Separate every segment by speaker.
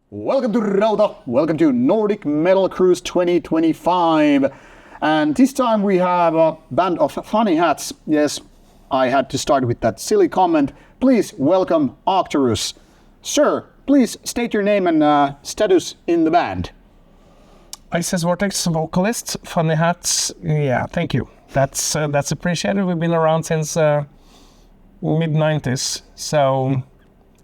Speaker 1: Welcome to Rauta, welcome to Nordic Metal Cruise 2025. And this time we have a band of funny hats. Yes, I had to start with that silly comment. Please welcome Arcturus. Sir, please state your name and status in the band.
Speaker 2: ICS Vortex, vocalist, funny hats. Yeah, thank you. That's appreciated. We've been around since mid-90s, so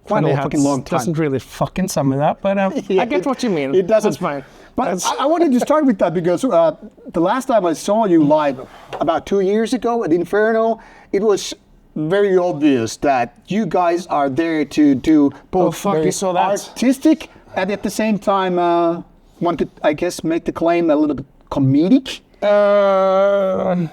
Speaker 1: Quite a fucking long time.
Speaker 2: Doesn't really fucking sum it up, but I get what you mean.
Speaker 1: It doesn't.
Speaker 2: That's fine.
Speaker 1: But I wanted to start with that because the last time I saw you live, about 2 years ago at Inferno, it was very obvious that you guys are there to do both very artistic and at the same time, one could, I guess, make the claim a little bit comedic.
Speaker 2: The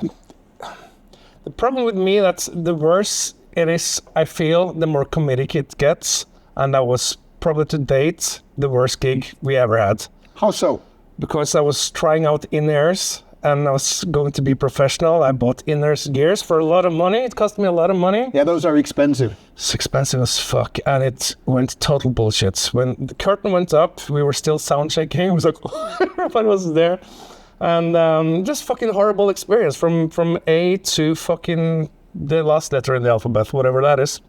Speaker 2: problem with me, that's the worse it is, I feel, the more comedic it gets. And that was probably to date the worst gig we ever had.
Speaker 1: How so?
Speaker 2: Because I was trying out in-ears and I was going to be professional. I bought in-ears gears for a lot of money. It cost me a lot of money.
Speaker 1: Yeah, those are expensive.
Speaker 2: It's expensive as fuck, and it went total bullshit. When the curtain went up, we were still sound checking. It was like, everybody was there. And just fucking horrible experience from A to fucking the last letter in the alphabet, whatever that is.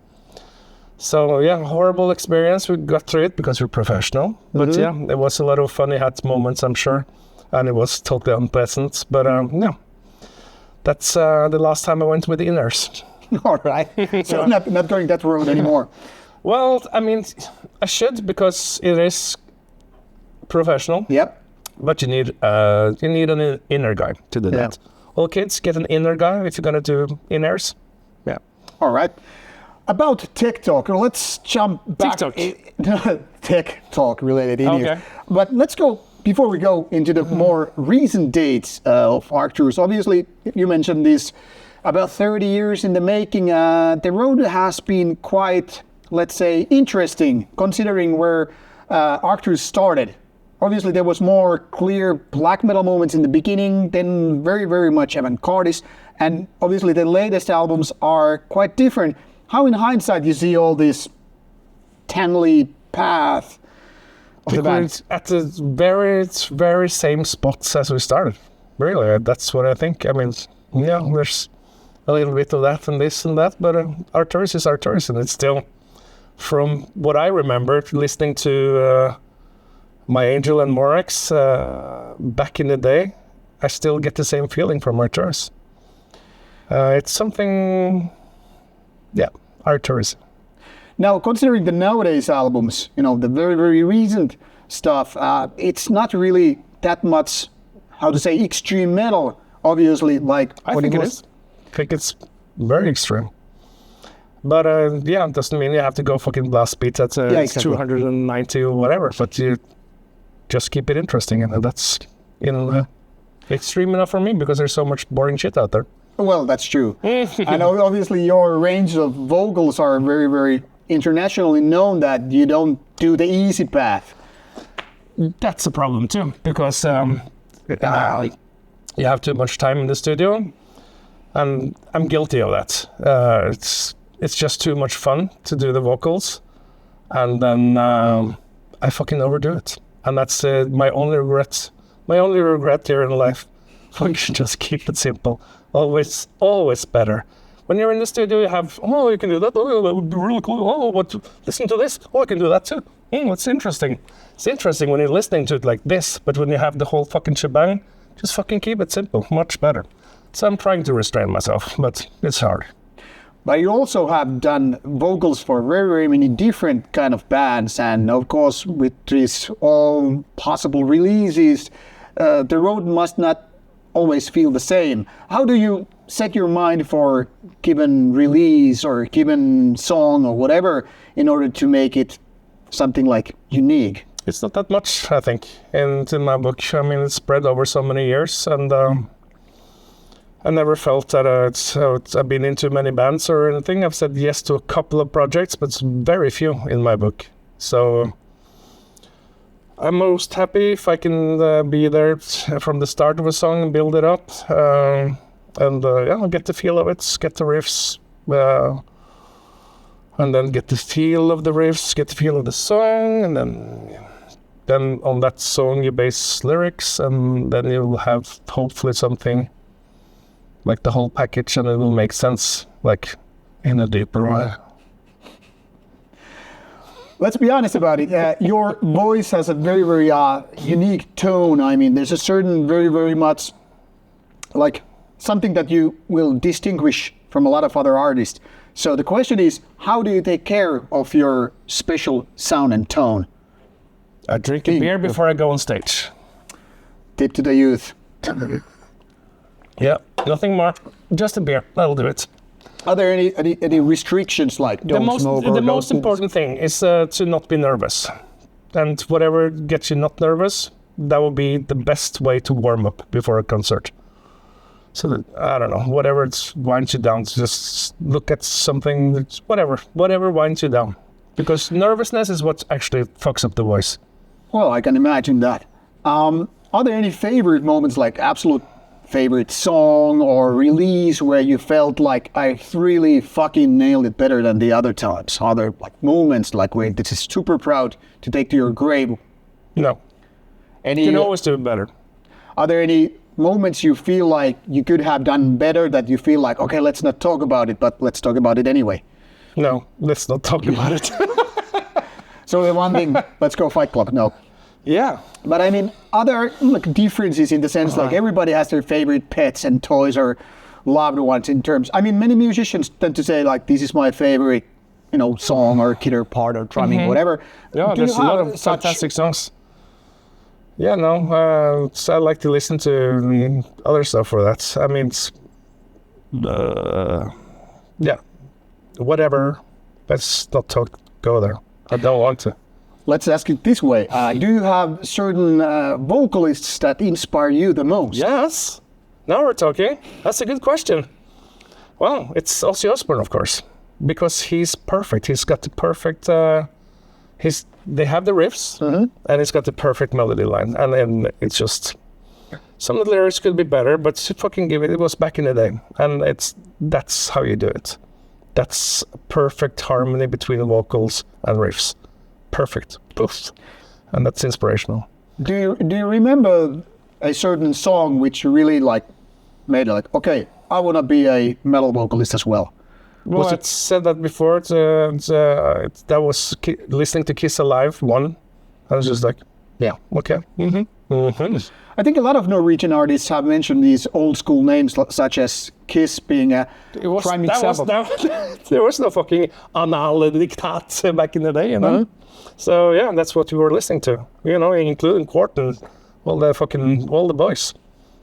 Speaker 2: So yeah, horrible experience. We got through it because we're professional. But yeah, there was a lot of funny hat moments, I'm sure. And it was totally unpleasant. But no, that's the last time I went with the inners.
Speaker 1: All right. So not going that road anymore.
Speaker 2: Well, I mean, I should because it is professional.
Speaker 1: Yep.
Speaker 2: But you need an inner guy to do that. All kids get an inner guy if you're gonna do inners. Yeah.
Speaker 1: All right. About tech talk, let's jump back. Tech talk related in here. But let's go, before we go into the more recent dates of Arcturus. Obviously, you mentioned this, about 30 years in the making. The road has been quite, let's say, interesting, considering where Arcturus started. Obviously, there was more clear black metal moments in the beginning, then very, very much avant-gardist. And obviously, the latest albums are quite different. How, in hindsight, you see all this Tanley path of the band?
Speaker 2: At the very, very same spots as we started. Really, that's what I think. I mean, yeah, there's a little bit of that and this and that, but Arcturus is Arcturus, and it's still, from what I remember, listening to My Angel and Morax back in the day, I still get the same feeling from Arcturus. It's something, yeah, Arcturus.
Speaker 1: Now, considering the nowadays albums, the very, very recent stuff, it's not really that much, how to say, extreme metal, obviously, like
Speaker 2: I think it is. I think it's very extreme. But yeah, it doesn't mean you have to go fucking blast beats at exactly. 290 or whatever, but you just keep it interesting, and that's extreme enough for me because there's so much boring shit out there.
Speaker 1: Well, that's true. And obviously your range of vocals are very, very internationally known, that you don't do the easy path.
Speaker 2: That's a problem too, because you have too much time in the studio, and I'm guilty of that. It's just too much fun to do the vocals, and then I fucking overdo it. And that's my only regret. My only regret here in life. Fucking just keep it simple. Always better. When you're in the studio, you have, you can do that. Oh, that would be really cool. Oh, listen to this. Oh, I can do that too. What's interesting? It's interesting when you're listening to it like this, but when you have the whole fucking shebang, just fucking keep it simple. Much better. So I'm trying to restrain myself, but it's hard.
Speaker 1: But you also have done vocals for very, very many different kind of bands, and of course, with these all possible releases, the road must not always feel the same. How do you set your mind for given release or given song or whatever in order to make it something like unique?
Speaker 2: It's not that much, I think, in my book. I mean, it's spread over so many years, and I never felt that I've been into many bands or anything. I've said yes to a couple of projects, but it's very few in my book. So I'm most happy if I can be there from the start of a song and build it up. I'll get the feel of it, get the riffs, and then get the feel of the riffs, get the feel of the song, and then Then on that song you base lyrics, and then you'll have hopefully something like the whole package, and it will make sense, like in a deeper way.
Speaker 1: Let's be honest about it. Your voice has a very, very unique tone. I mean, there's a certain very, very much like something that you will distinguish from a lot of other artists. So the question is, how do you take care of your special sound and tone?
Speaker 2: I drink a beer before I go on stage.
Speaker 1: Tip to the youth.
Speaker 2: Yeah, nothing more. Just a beer. That'll do it.
Speaker 1: Are there any restrictions like don't smoke or
Speaker 2: the most important thing is to not be nervous, and whatever gets you not nervous, that will be the best way to warm up before a concert. So that, I don't know, whatever winds you down, just look at something that's whatever winds you down, because nervousness is what actually fucks up the voice.
Speaker 1: Well, I can imagine that. Are there any favorite moments, like absolute favorite song or release where you felt like I really fucking nailed it better than the other times? Are there like moments like where this is super proud to take to your grave?
Speaker 2: No. You can always do it better.
Speaker 1: Are there any moments you feel like you could have done better that you feel like, okay, let's not talk about it, but let's talk about it anyway?
Speaker 2: No, let's not talk about it.
Speaker 1: So the one thing, let's go Fight Club. No.
Speaker 2: Yeah.
Speaker 1: But I mean, other like differences in the sense like everybody has their favorite pets and toys or loved ones in terms. I mean, many musicians tend to say like, this is my favorite, song or guitar part or drumming, whatever.
Speaker 2: Yeah, there's a lot of fantastic songs. Yeah, no, I like to listen to other stuff for that. I mean, yeah, whatever. Let's not go there. I don't want to.
Speaker 1: Let's ask it this way. Do you have certain vocalists that inspire you the most?
Speaker 2: Yes. Now we're talking. That's a good question. Well, it's Ozzy Osbourne, of course, because he's perfect. He's got the perfect... they have the riffs, and he's got the perfect melody line. And then it's just... Some of the lyrics could be better, but fucking give it. It was back in the day. And that's how you do it. That's perfect harmony between the vocals and riffs. Perfect. Poof. And that's inspirational.
Speaker 1: Do you remember a certain song which you really like made like, okay, I want to be a metal vocalist as well?
Speaker 2: Well, I said that before. That was listening to Kiss Alive 1. I was just like, yeah, okay.
Speaker 1: I think a lot of Norwegian artists have mentioned these old school names such as Kiss being a prime example.
Speaker 2: There was no fucking anal diktat back in the day, So yeah, that's what we were listening to, including Quart and all the boys.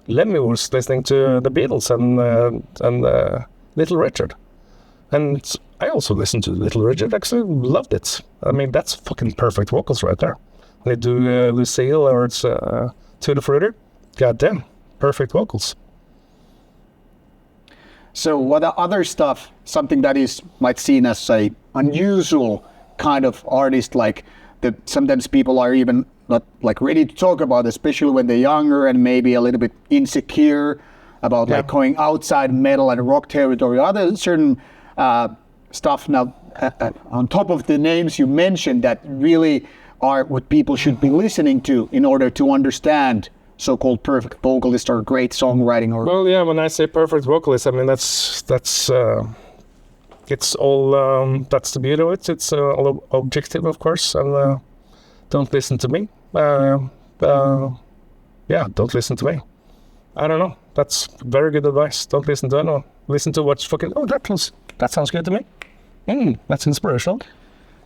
Speaker 2: Lemmy was listening to the Beatles and Little Richard. And I also listened to Little Richard, actually loved it. I mean, that's fucking perfect vocals right there. They do Lucille or it's To the Fruiter. Goddamn, perfect vocals.
Speaker 1: So what other stuff, something that might seen as a unusual kind of artist, like that sometimes people are even not like ready to talk about, especially when they're younger and maybe a little bit insecure about like going outside metal and rock territory. Are there certain stuff now on top of the names you mentioned that really are what people should be listening to in order to understand so-called perfect vocalist or great songwriting? Or
Speaker 2: well, yeah, when I say perfect vocalist, I mean that's it's all that's the beauty of it. It's all objective, of course, and don't listen to me. Yeah, don't listen to me. I don't know. That's very good advice. Don't listen to anyone. Listen to what's fucking. Oh, that sounds good to me. That's inspirational.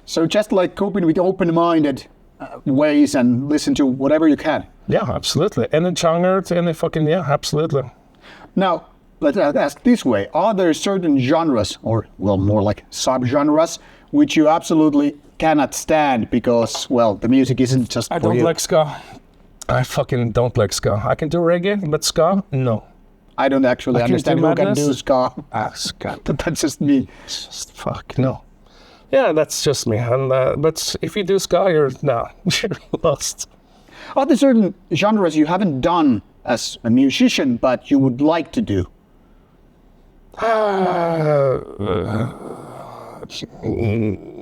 Speaker 1: So just like coping with open-minded ways and listen to whatever you can.
Speaker 2: Yeah, absolutely. Any genre, any fucking, yeah, absolutely.
Speaker 1: Now, let's ask this way. Are there certain genres, or, well, more like sub-genres, which you absolutely cannot stand because, well, the music isn't just for you?
Speaker 2: I don't like ska. I fucking don't like ska. I can do reggae, but ska, no.
Speaker 1: I don't actually understand who can do ska.
Speaker 2: Ska.
Speaker 1: That's just me.
Speaker 2: Just fuck, no. Yeah, that's just me. And but if you do ska, you're lost.
Speaker 1: Are there certain genres you haven't done as a musician, but you would like to do?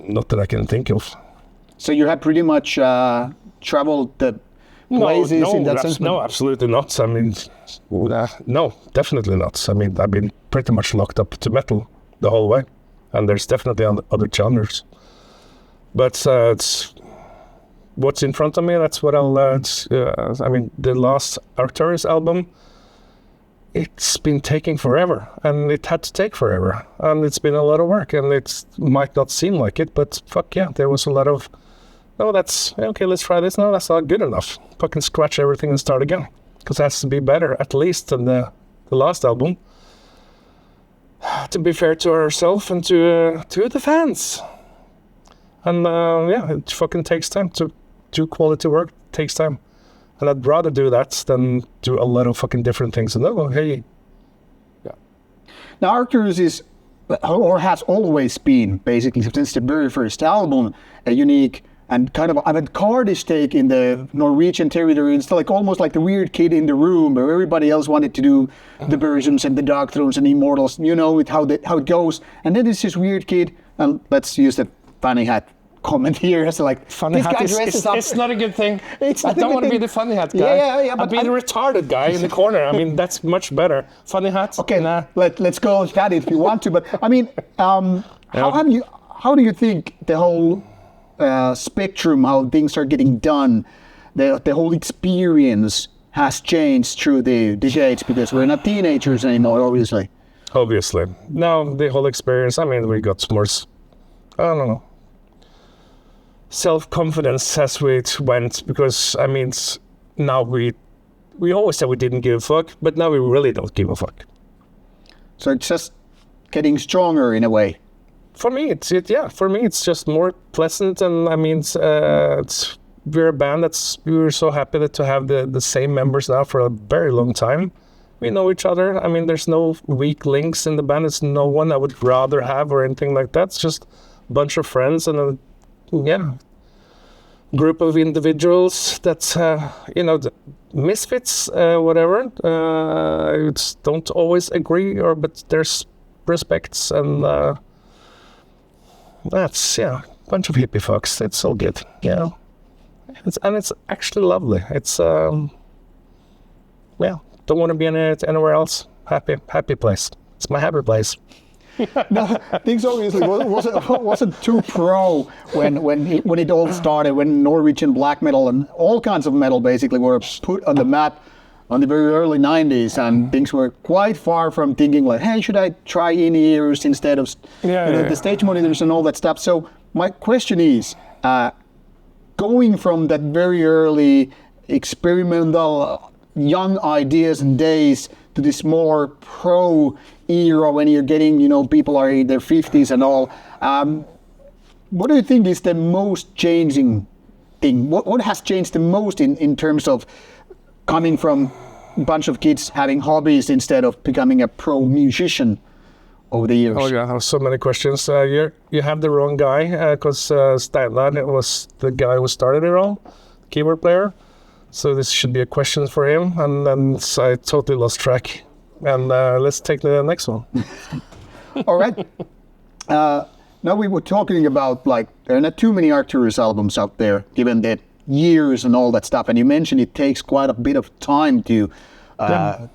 Speaker 2: Not that I can think of.
Speaker 1: So you have pretty much traveled the places in that sense?
Speaker 2: No, absolutely not. I mean, no, definitely not. I mean, I've been pretty much locked up to metal the whole way, and there's definitely other genres. But it's what's in front of me. That's what I'll. I mean, the last Arcturus album. It's been taking forever, and it had to take forever, and it's been a lot of work, and it might not seem like it, but fuck yeah, there was a lot of, oh, that's, okay, let's try this, no, that's not good enough. Fucking scratch everything and start again, because it has to be better, at least, than the last album. To be fair to ourselves and to the fans. And yeah, it fucking takes time to do quality work, takes time. And I'd rather do that than do a lot of fucking different things. And oh, hey. Yeah.
Speaker 1: Now, Arcturus is, or has always been, basically, since the very first album, a unique and kind of avant-garde take in the Norwegian territory. It's like almost like the weird kid in the room where everybody else wanted to do the versions and the Dark Thrones and Immortals, you know, with how it goes. And then there's this weird kid, and let's use the funny hat comment here as like
Speaker 2: funny hat it's not a good thing. I don't want to be the funny hat guy. Yeah, but I'll be the retarded guy in the corner. I mean, that's much better. Funny hat.
Speaker 1: Okay, nah. Let's go with that if you want to. But I mean, how do you think the whole spectrum, how things are getting done, the whole experience has changed through the decades, because we're not teenagers anymore, obviously.
Speaker 2: Obviously. Now the whole experience. I mean, we got more. I don't know. Self-confidence as we went, because I mean, now we always said we didn't give a fuck, but now we really don't give a fuck.
Speaker 1: So it's just getting stronger in a way.
Speaker 2: For me, it's just more pleasant, and I mean, we're a band we're so happy to have the same members now for a very long time. We know each other. I mean, there's no weak links in the band. It's no one I would rather have or anything like that. It's just a bunch of friends and group of individuals that, misfits, whatever. Don't always agree, but there's respects, and that's, a bunch of hippie fucks. It's all good, it's actually lovely. It's, don't want to be anywhere else. Happy place. It's my happy place.
Speaker 1: No, things obviously wasn't too pro when it all started, when Norwegian black metal and all kinds of metal basically were put on the map on the very early 90s, and things were quite far from thinking like, hey, should I try in-ears instead of the stage monitors and all that stuff. So my question is, going from that very early experimental young ideas and days to this more pro era when you're getting, people are in their 50s and all. What do you think is the most changing thing? What has changed the most in terms of coming from a bunch of kids having hobbies instead of becoming a pro musician over the years?
Speaker 2: Oh yeah, I have so many questions. You have the wrong guy, because Steinar was the guy who started it all, keyboard player. So this should be a question for him, and then I totally lost track. And let's take the next one.
Speaker 1: All right. Now we were talking about, like, there are not too many Arcturus albums out there, given the years and all that stuff. And you mentioned it takes quite a bit of time to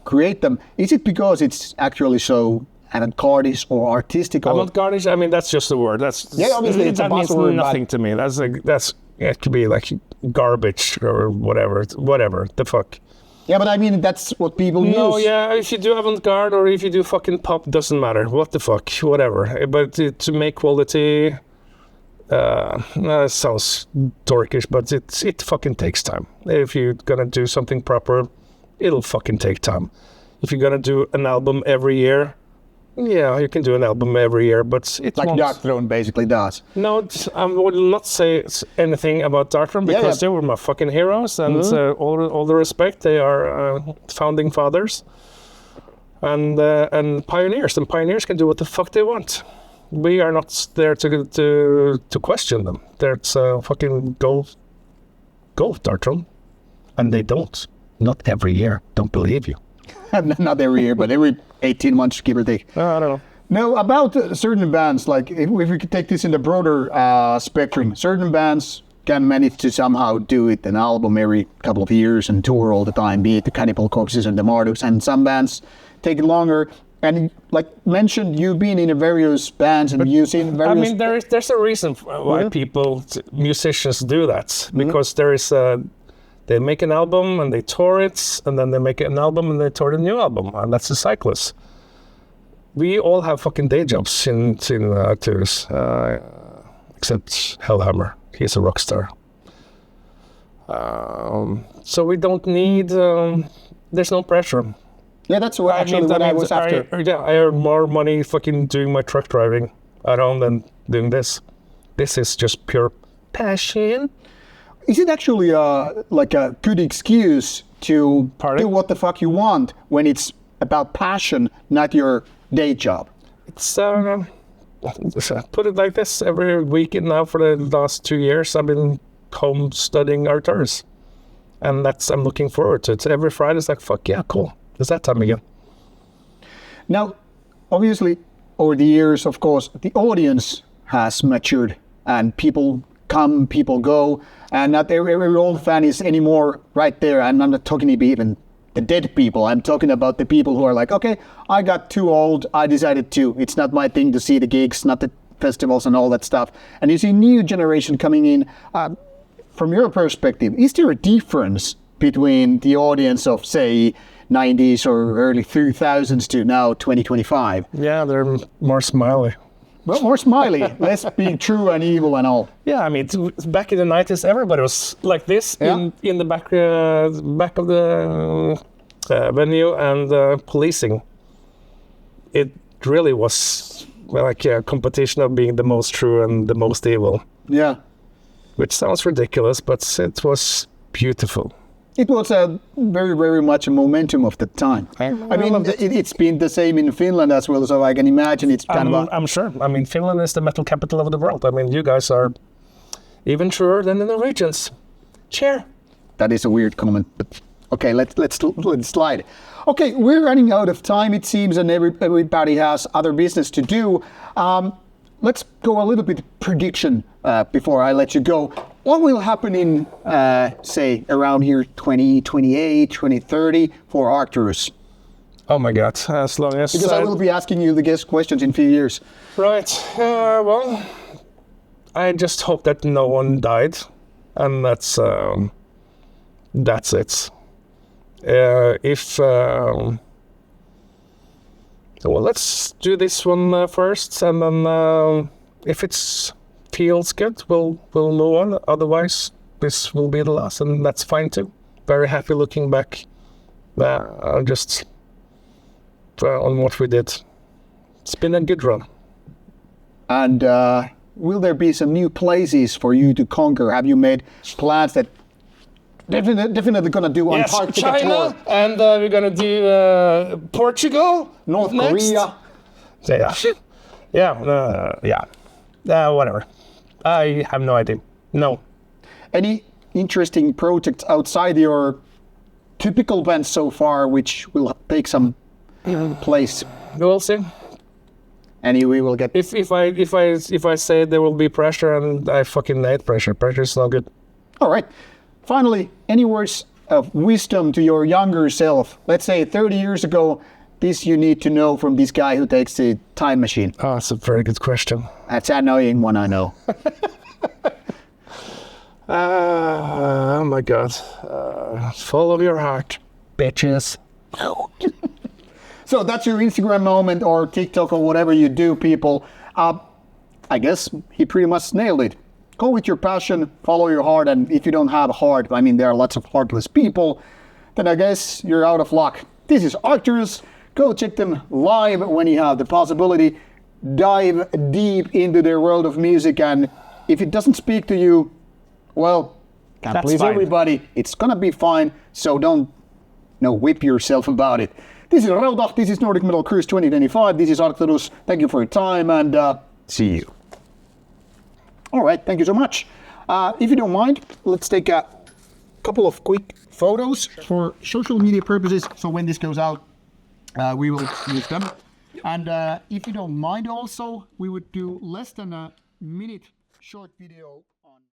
Speaker 1: create them. Is it because it's actually so avant-garde or artistic?
Speaker 2: Avant-garde, I mean, that's just a word.
Speaker 1: Obviously it's a buzzword.
Speaker 2: That means nothing to me. It could be like garbage or whatever, the fuck.
Speaker 1: Yeah, but I mean, that's what people use.
Speaker 2: No, yeah, if you do avant-garde or if you do fucking pop, doesn't matter. What the fuck, whatever. But to make quality, it sounds dorkish, but it fucking takes time. If you're gonna do something proper, it'll fucking take time. If you're gonna do an album every year, yeah, you can do an album every year, but it
Speaker 1: like
Speaker 2: won't.
Speaker 1: Dark Throne basically does.
Speaker 2: No, I will not say anything about Dark Throne because they were my fucking heroes, and all the respect. They are founding fathers and pioneers, and pioneers can do what the fuck they want. We are not there to question them. They're fucking go Dark Throne, and they don't. Not every year. Don't believe you.
Speaker 1: Not every year, but every 18 months, give or take.
Speaker 2: I don't know.
Speaker 1: No, about certain bands, like if we could take this in the broader spectrum, certain bands can manage to somehow do it an album every couple of years and tour all the time, be it the Cannibal Corpses and the Marduk's, and some bands take it longer. And like mentioned, you've been in various bands and you've seen various...
Speaker 2: I mean, there's a reason why musicians do that. Because there is they make an album and they tour it, and then they make an album and they tour the new album, and that's the cyclist. We all have fucking day jobs in Arcturus, except Hellhammer. He's a rock star. So we don't need... there's no pressure.
Speaker 1: Yeah, that's what I was after.
Speaker 2: I earn more money fucking doing my truck driving at home than doing this. This is just pure passion.
Speaker 1: Is it actually like a good excuse to do what the fuck you want when it's about passion, not your day job?
Speaker 2: It's put it like this: every weekend now for the last 2 years, I've been home studying Arcturus, and I'm looking forward to it. Every Friday, it's like, fuck yeah, cool. It's that time again.
Speaker 1: Now, obviously, over the years, of course, the audience has matured, and people come, people go, and not every old fan is anymore right there. And I'm not talking about even the dead people. I'm talking about the people who are like, okay, I got too old. I decided to. It's not my thing to see the gigs, not the festivals and all that stuff. And you see new generation coming in. From your perspective, is there a difference between the audience of, say, 90s or early 2000s to now 2025?
Speaker 2: Yeah, they're more smiley.
Speaker 1: Well, more smiley, less being true and evil and all.
Speaker 2: Yeah, I mean, back in the 90s, everybody was like this in the back of the venue, and policing. It really was like a competition of being the most true and the most evil.
Speaker 1: Yeah.
Speaker 2: Which sounds ridiculous, but it was beautiful.
Speaker 1: It was very, very much a momentum of the time. I mean, it's been the same in Finland as well, so I can imagine it's kind of
Speaker 2: I'm sure. I mean, Finland is the metal capital of the world. I mean, you guys are even truer than the Norwegians. Cheer.
Speaker 1: That is a weird comment, but okay, let's slide. Okay, we're running out of time, it seems, and everybody has other business to do. Let's go a little bit prediction before I let you go. What will happen in, say, around here 2028, 2030 for Arcturus?
Speaker 2: Oh my God, as long as...
Speaker 1: Because I will be asking you the guest questions in a few years.
Speaker 2: Right, well, I just hope that no one died, and that's it. Well, let's do this one first, and then if it feels good, we'll move on. Otherwise, this will be the last, and that's fine too. Very happy looking back, just on what we did. It's been a good run.
Speaker 1: And will there be some new places for you to conquer? Have you made plans that definitely gonna do Antarctica
Speaker 2: China,
Speaker 1: tour?
Speaker 2: And we're gonna do Portugal,
Speaker 1: North
Speaker 2: next. Korea. Whatever. I have no idea. No.
Speaker 1: Any interesting projects outside your typical band so far, which will take some place?
Speaker 2: We'll see.
Speaker 1: And we will get.
Speaker 2: If I say there will be pressure, and I fucking hate pressure. Pressure is not good.
Speaker 1: All right. Finally, any words of wisdom to your younger self? Let's say 30 years ago, this you need to know from this guy who takes the time machine.
Speaker 2: Oh, that's a very good question.
Speaker 1: That's an annoying one, I know.
Speaker 2: Oh my God. Follow your heart, bitches.
Speaker 1: So that's your Instagram moment or TikTok or whatever you do, people. I guess he pretty much nailed it. Go with your passion, follow your heart, and if you don't have a heart, I mean, there are lots of heartless people, then I guess you're out of luck. This is Arcturus. Go check them live when you have the possibility. Dive deep into their world of music, and if it doesn't speak to you, well, can't please everybody. It's gonna be fine, so don't whip yourself about it. This is Rauta, this is Nordic Metal Cruise 2025, this is Arcturus. Thank you for your time, and see you. All right, thank you so much. If you don't mind, let's take a couple of quick photos for social media purposes. So when this goes out, we will use them. And if you don't mind also, we would do less than a minute short video.